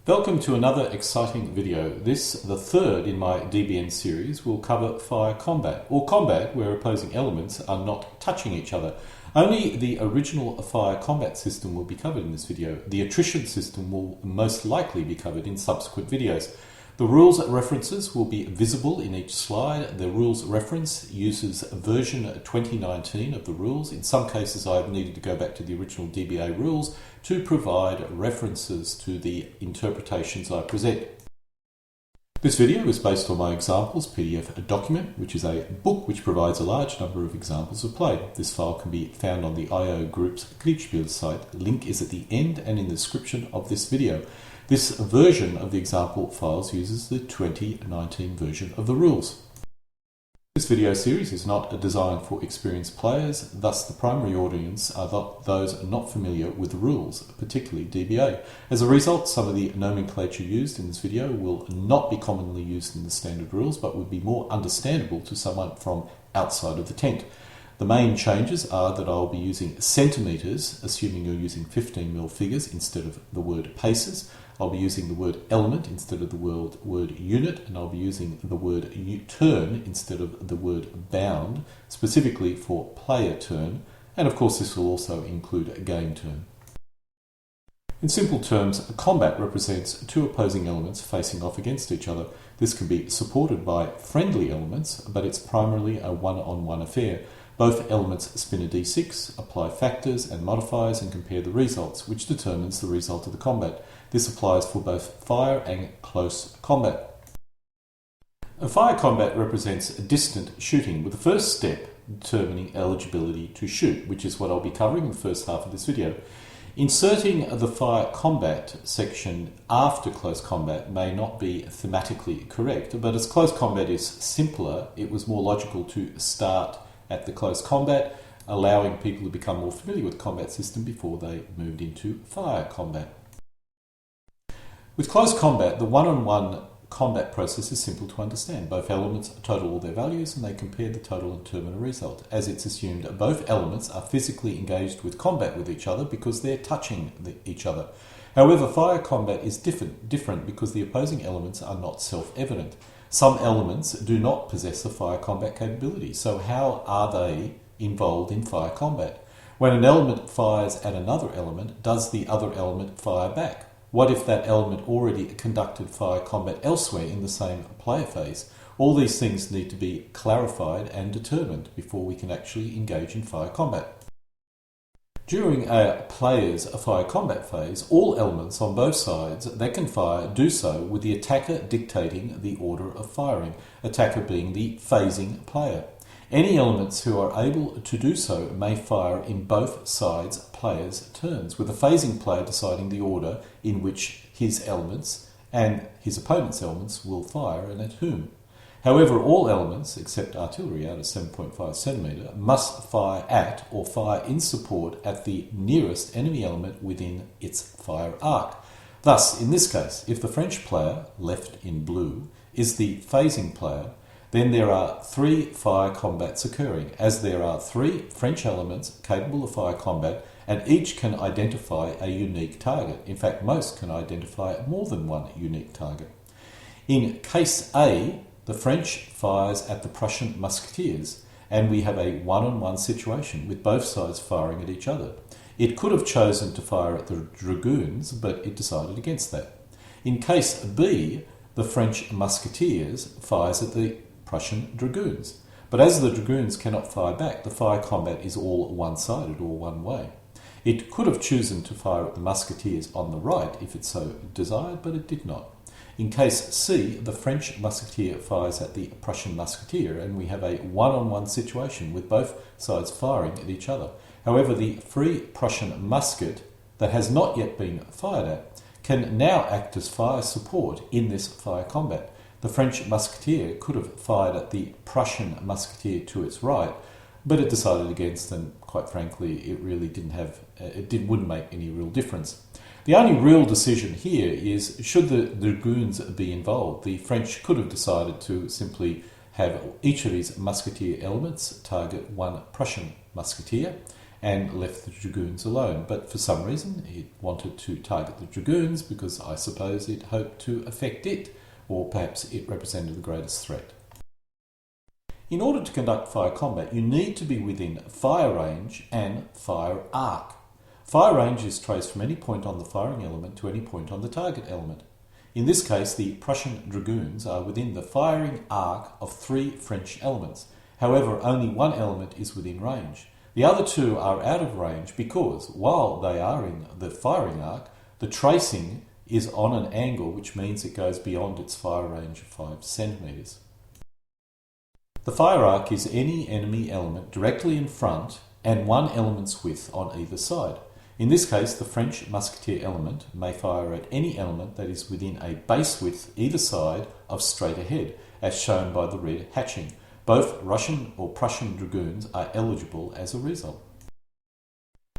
Welcome to another exciting video. This, the third in my DBN series, will cover fire combat, or combat where opposing elements are not touching each other. Only the original fire combat system will be covered in this video. The attrition system will most likely be covered in subsequent videos. The rules references will be visible in each slide. The rules reference uses version 2019 of the rules. In some cases I have needed to go back to the original DBA rules to provide references to the interpretations I present. This video is based on my examples PDF document, which is a book which provides a large number of examples of play. This file can be found on the IO Group's Glitchbuild site. The link is at the end and in the description of this video. This version of the example files uses the 2019 version of the rules. This video series is not designed for experienced players, thus the primary audience are those not familiar with the rules, particularly DBA. As a result, some of the nomenclature used in this video will not be commonly used in the standard rules, but would be more understandable to someone from outside of the tent. The main changes are that I'll be using centimetres, assuming you're using 15mm figures instead of the word paces. I'll be using the word element instead of the word unit, and I'll be using the word turn instead of the word bound, specifically for player turn, and of course this will also include a game turn. In simple terms, a combat represents two opposing elements facing off against each other. This can be supported by friendly elements, but it's primarily a one-on-one affair. Both elements spin a d6, apply factors and modifiers and compare the results, which determines the result of the combat. This applies for both fire and close combat. A fire combat represents distant shooting, with the first step determining eligibility to shoot, which is what I'll be covering in the first half of this video. Inserting the fire combat section after close combat may not be thematically correct, but as close combat is simpler, it was more logical to start at the close combat, allowing people to become more familiar with the combat system before they moved into fire combat. With close combat, the one-on-one combat process is simple to understand. Both elements total all their values and they compare the total and determine a result. As it's assumed, both elements are physically engaged with combat with each other because they're touching each other. However, fire combat is different because the opposing elements are not self-evident. Some elements do not possess a fire combat capability, so how are they involved in fire combat? When an element fires at another element, does the other element fire back? What if that element already conducted fire combat elsewhere in the same player phase? All these things need to be clarified and determined before we can actually engage in fire combat. During a player's fire combat phase, all elements on both sides that can fire do so with the attacker dictating the order of firing, attacker being the phasing player. Any elements who are able to do so may fire in both sides' players' turns, with the phasing player deciding the order in which his elements and his opponent's elements will fire and at whom. However, all elements, except artillery out of 7.5 cm, must fire at or fire in support at the nearest enemy element within its fire arc. Thus, in this case, if the French player, left in blue, is the phasing player, then there are three fire combats occurring, as there are three French elements capable of fire combat, and each can identify a unique target. In fact, most can identify more than one unique target. In case A, the French fires at the Prussian musketeers, and we have a one-on-one situation with both sides firing at each other. It could have chosen to fire at the dragoons, but it decided against that. In case B, the French musketeers fires at the Prussian dragoons. But as the dragoons cannot fire back, the fire combat is all one-sided or one way. It could have chosen to fire at the musketeers on the right if it so desired, but it did not. In case C, the French musketeer fires at the Prussian musketeer, and we have a one-on-one situation with both sides firing at each other. However, the free Prussian musket that has not yet been fired at can now act as fire support in this fire combat. The French musketeer could have fired at the Prussian musketeer to its right, but it decided against, and quite frankly, it really wouldn't make any real difference. The only real decision here is, should the dragoons be involved? The French could have decided to simply have each of these musketeer elements target one Prussian musketeer, and left the dragoons alone. But for some reason, it wanted to target the dragoons because I suppose it hoped to affect it, or perhaps it represented the greatest threat. In order to conduct fire combat, you need to be within fire range and fire arc. Fire range is traced from any point on the firing element to any point on the target element. In this case, the Prussian dragoons are within the firing arc of 3 French elements. However, only one element is within range. The other 2 are out of range because, while they are in the firing arc, the tracing is on an angle, which means it goes beyond its fire range of 5 centimetres. The fire arc is any enemy element directly in front and one element's width on either side. In this case, the French musketeer element may fire at any element that is within a base width either side of straight ahead, as shown by the red hatching. Both Russian or Prussian dragoons are eligible as a result.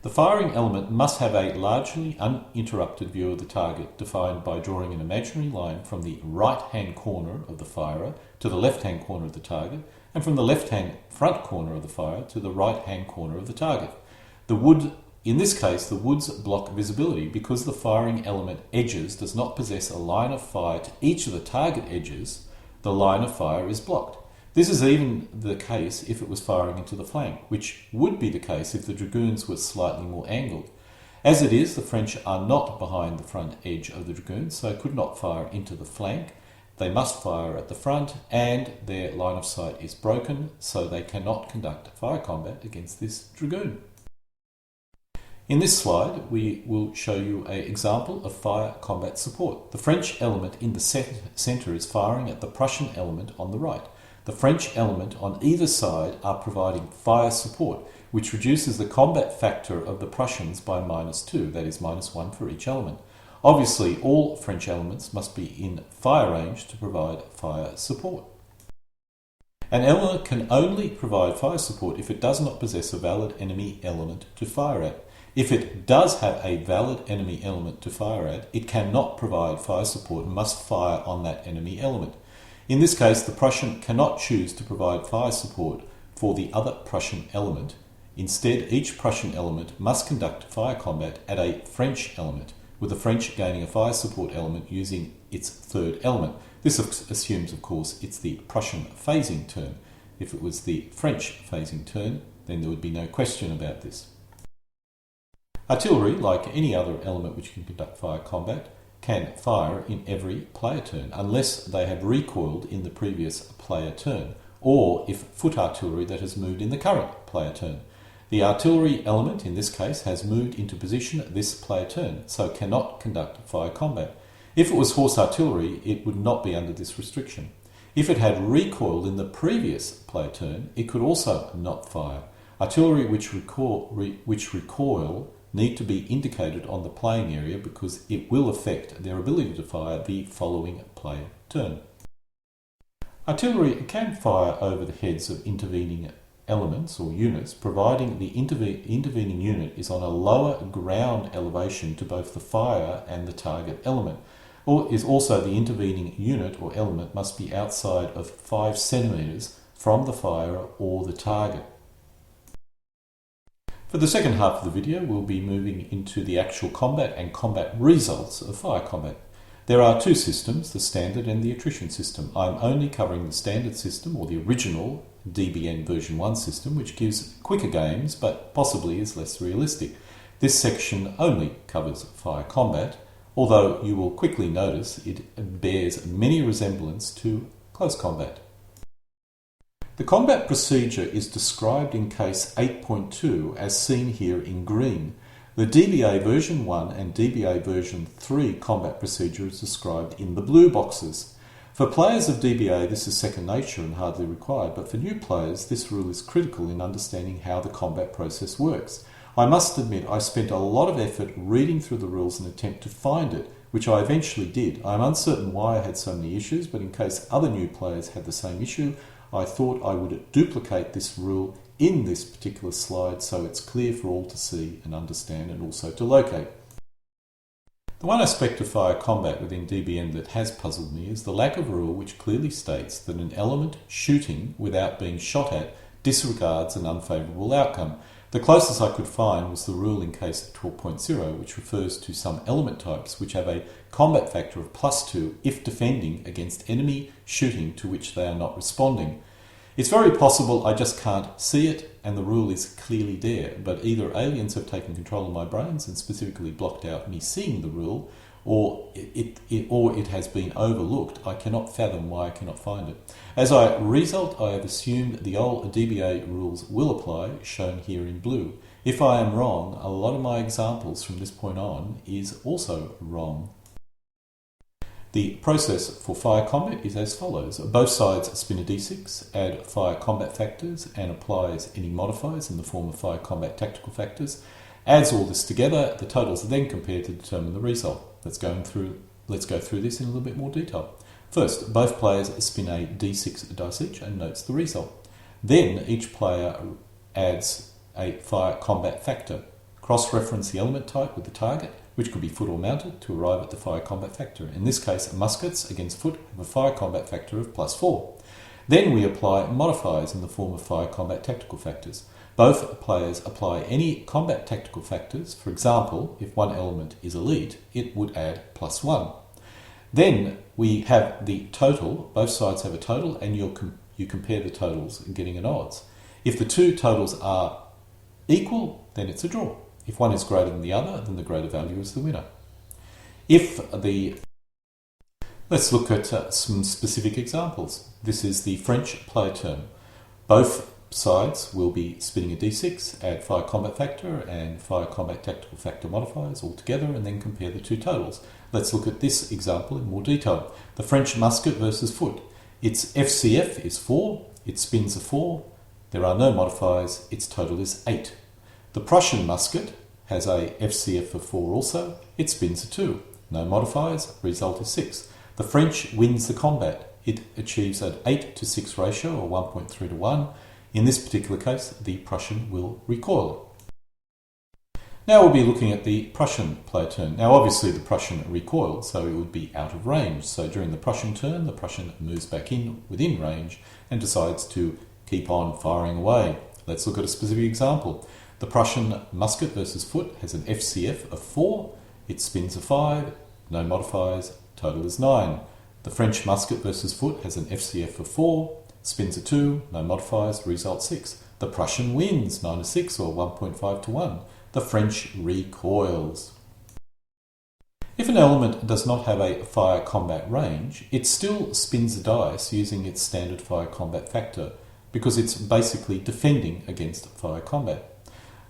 The firing element must have a largely uninterrupted view of the target, defined by drawing an imaginary line from the right-hand corner of the firer to the left-hand corner of the target, and from the left-hand front corner of the firer to the right-hand corner of the target. In this case, the woods block visibility because the firing element edges does not possess a line of fire to each of the target edges. The line of fire is blocked. This is even the case if it was firing into the flank, which would be the case if the dragoons were slightly more angled. As it is, the French are not behind the front edge of the dragoons, so could not fire into the flank. They must fire at the front, and their line of sight is broken, so they cannot conduct fire combat against this dragoon. In this slide, we will show you an example of fire combat support. The French element in the centre is firing at the Prussian element on the right. The French element on either side are providing fire support, which reduces the combat factor of the Prussians by -2, that is -1 for each element. Obviously, all French elements must be in fire range to provide fire support. An element can only provide fire support if it does not possess a valid enemy element to fire at. If it does have a valid enemy element to fire at, it cannot provide fire support and must fire on that enemy element. In this case, the Prussian cannot choose to provide fire support for the other Prussian element. Instead, each Prussian element must conduct fire combat at a French element, with the French gaining a fire support element using its third element. This assumes, of course, it's the Prussian phasing turn. If it was the French phasing turn, then there would be no question about this. Artillery, like any other element which can conduct fire combat, can fire in every player turn, unless they have recoiled in the previous player turn, or if foot artillery that has moved in the current player turn. The artillery element, in this case, has moved into position this player turn, so cannot conduct fire combat. If it was horse artillery, it would not be under this restriction. If it had recoiled in the previous player turn, it could also not fire. Artillery which recoil need to be indicated on the playing area because it will affect their ability to fire the following player turn. Artillery can fire over the heads of intervening elements or units, providing the intervening unit is on a lower ground elevation to both the fire and the target element, or is also the intervening unit or element must be outside of 5 centimetres from the firer or the target. For the second half of the video, we'll be moving into the actual combat and combat results of fire combat. There are 2 systems, the standard and the attrition system. I'm only covering the standard system, or the original DBN version 1 system, which gives quicker games but possibly is less realistic. This section only covers fire combat, although you will quickly notice it bears many resemblance to close combat. The combat procedure is described in case 8.2 as seen here in green. The DBA version 1 and DBA version 3 combat procedure is described in the blue boxes. For players of DBA, this is second nature and hardly required, but for new players, this rule is critical in understanding how the combat process works. I must admit I spent a lot of effort reading through the rules in an attempt to find it, which I eventually did. I am uncertain why I had so many issues, but in case other new players had the same issue, I thought I would duplicate this rule in this particular slide so it's clear for all to see and understand and also to locate. The one aspect of fire combat within DBN that has puzzled me is the lack of a rule which clearly states that an element shooting without being shot at disregards an unfavourable outcome. The closest I could find was the rule in case 12.0, which refers to some element types which have a combat factor of +2 if defending against enemy shooting to which they are not responding. It's very possible I just can't see it and the rule is clearly there, but either aliens have taken control of my brains and specifically blocked out me seeing the rule, or it has been overlooked. I cannot fathom why I cannot find it. As a result, I have assumed the old DBA rules will apply, shown here in blue. If I am wrong, a lot of my examples from this point on is also wrong. The process for fire combat is as follows. Both sides spin a d6, add fire combat factors and applies any modifiers in the form of fire combat tactical factors. Adds all this together, the totals are then compared to determine the result. Let's go through this in a little bit more detail. First, both players spin a d6 dice each and notes the result. Then each player adds a fire combat factor. Cross-reference the element type with the target, which could be foot or mounted, to arrive at the fire combat factor. In this case, muskets against foot have a fire combat factor of +4. Then we apply modifiers in the form of fire combat tactical factors. Both players apply any combat tactical factors. For example, if one element is elite, it would add +1. Then we have the total. Both sides have a total, and you compare the totals, getting an odds. If the two totals are equal, then it's a draw. If one is greater than the other, then the greater value is the winner. Let's look at some specific examples. This is the French player turn. Both sides will be spinning a d6, add fire combat factor and fire combat tactical factor modifiers all together, and then compare the two totals. Let's look at this example in more detail. The French musket versus foot. Its FCF is 4, it spins a 4, there are no modifiers, its total is 8. The Prussian musket has a FCF of 4 also, it spins a 2, no modifiers, result is 6. The French wins the combat. It achieves an 8-to-6 ratio, or 1.3 to 1. In this particular case, the Prussian will recoil. Now we'll be looking at the Prussian player turn. Now obviously the Prussian recoiled, so it would be out of range. So during the Prussian turn, the Prussian moves back within range and decides to keep on firing away. Let's look at a specific example. The Prussian musket versus foot has an FCF of 4, it spins a 5, no modifiers, total is 9. The French musket versus foot has an FCF of 4, spins a 2, no modifiers, result 6. The Prussian wins 9-6, or 1.5 to 1. The French recoils. If an element does not have a fire combat range, it still spins a dice using its standard fire combat factor, because it's basically defending against fire combat.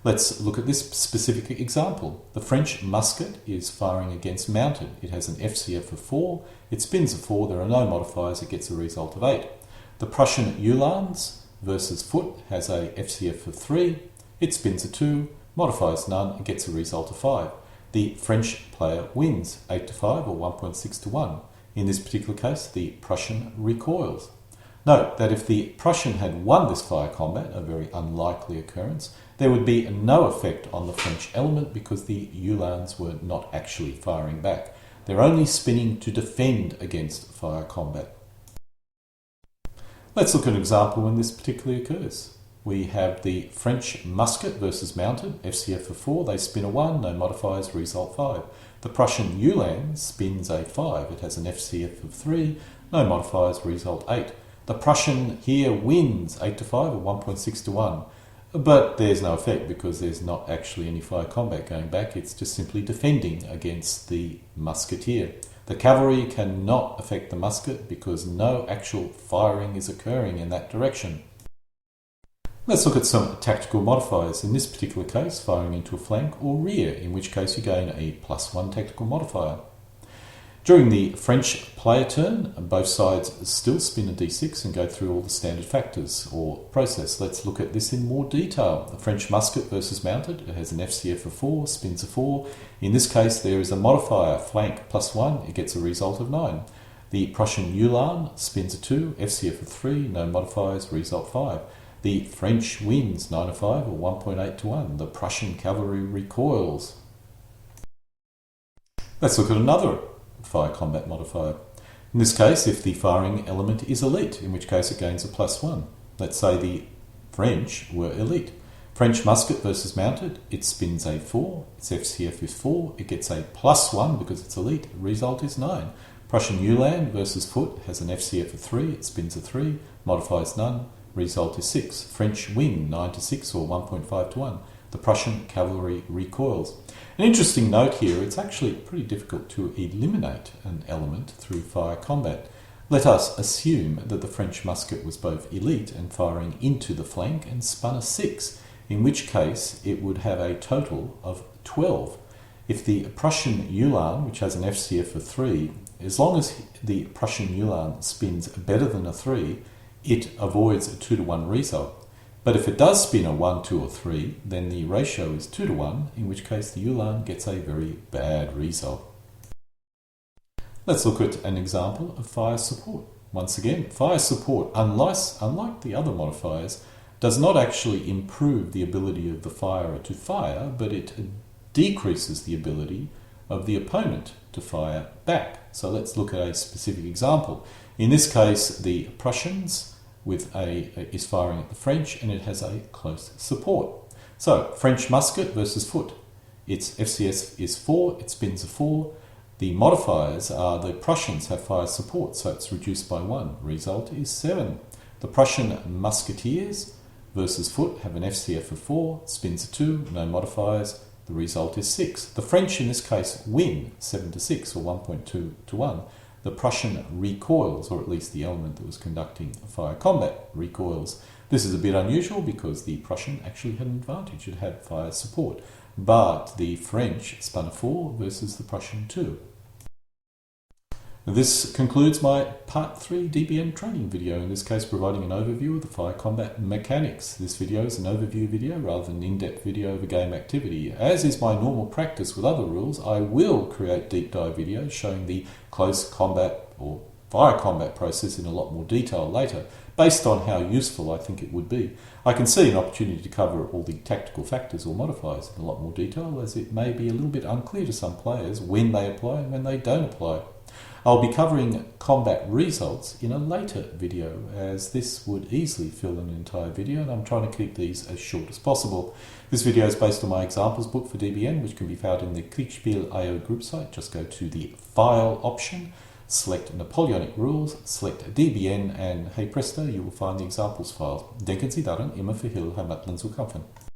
Let's look at this specific example. The French musket is firing against mounted. It has an FCF of 4, it spins a 4, there are no modifiers, it gets a result of 8. The Prussian uhlans versus foot has a FCF of 3, it spins a 2, modifiers none, it gets a result of 5. The French player wins 8 to 5, or 1.6 to 1. In this particular case, the Prussian recoils. Note that if the Prussian had won this fire combat, a very unlikely occurrence, there would be no effect on the French element because the uhlans were not actually firing back. They're only spinning to defend against fire combat. Let's look at an example when this particularly occurs. We have the French musket versus mounted, FCF of 4, they spin a 1, no modifiers, result 5. The Prussian uhlan spins a 5, it has an FCF of 3, no modifiers, result 8. The Prussian here wins 8 to 5, or 1.6 to 1. But there's no effect because there's not actually any fire combat going back, it's just simply defending against the musketeer. The cavalry cannot affect the musket because no actual firing is occurring in that direction. Let's look at some tactical modifiers. In this particular case, firing into a flank or rear, in which case you gain a +1 tactical modifier. During the French player turn, both sides still spin a d6 and go through all the standard factors or process. Let's look at this in more detail. The French musket versus mounted, it has an FCF of 4, spins a 4. In this case, there is a modifier, flank +1, it gets a result of 9. The Prussian uhlan spins a 2, FCF of 3, no modifiers, result 5. The French wins 9 to 5, or 1.8 to 1. The Prussian cavalry recoils. Let's look at another fire combat modifier. In this case, if the firing element is elite, in which case it gains a +1. Let's say the French were elite. French musket versus mounted, it spins a 4, its FCF is 4, it gets a +1 because it's elite, result is 9. Prussian Ulan versus foot has an FCF of 3, it spins a 3, modifies none, result is 6. French win 9 to 6 or 1.5 to 1. The Prussian cavalry recoils. An interesting note here, it's actually pretty difficult to eliminate an element through fire combat. Let us assume that the French musket was both elite and firing into the flank and spun a 6, in which case it would have a total of 12. If the Prussian Ulan, which has an FCF of 3, as long as the Prussian Ulan spins better than a 3, it avoids a 2 to 1 result. But if it does spin a 1, 2 or 3, then the ratio is 2 to 1, in which case the Ulan gets a very bad result. Let's look at an example of fire support. Once again, fire support, unlike the other modifiers, does not actually improve the ability of the firer to fire, but it decreases the ability of the opponent to fire back. So let's look at a specific example. In this case, the Prussians is firing at the French, and it has a close support. So, French musket versus foot. Its FCS is 4, it spins a 4. The modifiers are the Prussians have fire support, so it's reduced by 1. Result is 7. The Prussian musketeers versus foot have an FCF of 4, spins a 2, no modifiers. The result is 6. The French in this case win 7 to 6 or 1.2 to 1. The Prussian recoils, or at least the element that was conducting fire combat recoils. This is a bit unusual because the Prussian actually had an advantage. It had fire support. But the French spun a 4 versus the Prussian 2. This concludes my Part 3 DBN training video, in this case providing an overview of the fire combat mechanics. This video is an overview video rather than an in-depth video of a game activity. As is my normal practice with other rules, I will create deep dive videos showing the close combat or fire combat process in a lot more detail later, based on how useful I think it would be. I can see an opportunity to cover all the tactical factors or modifiers in a lot more detail, as it may be a little bit unclear to some players when they apply and when they don't apply. I'll be covering combat results in a later video, as this would easily fill an entire video, and I'm trying to keep these as short as possible. This video is based on my examples book for DBN, which can be found in the Kriegspiel.io group site. Just go to the File option, select Napoleonic Rules, select DBN, and hey presto, you will find the examples files. Denken Sie daran, immer für Hill, Heimatland zu kämpfen.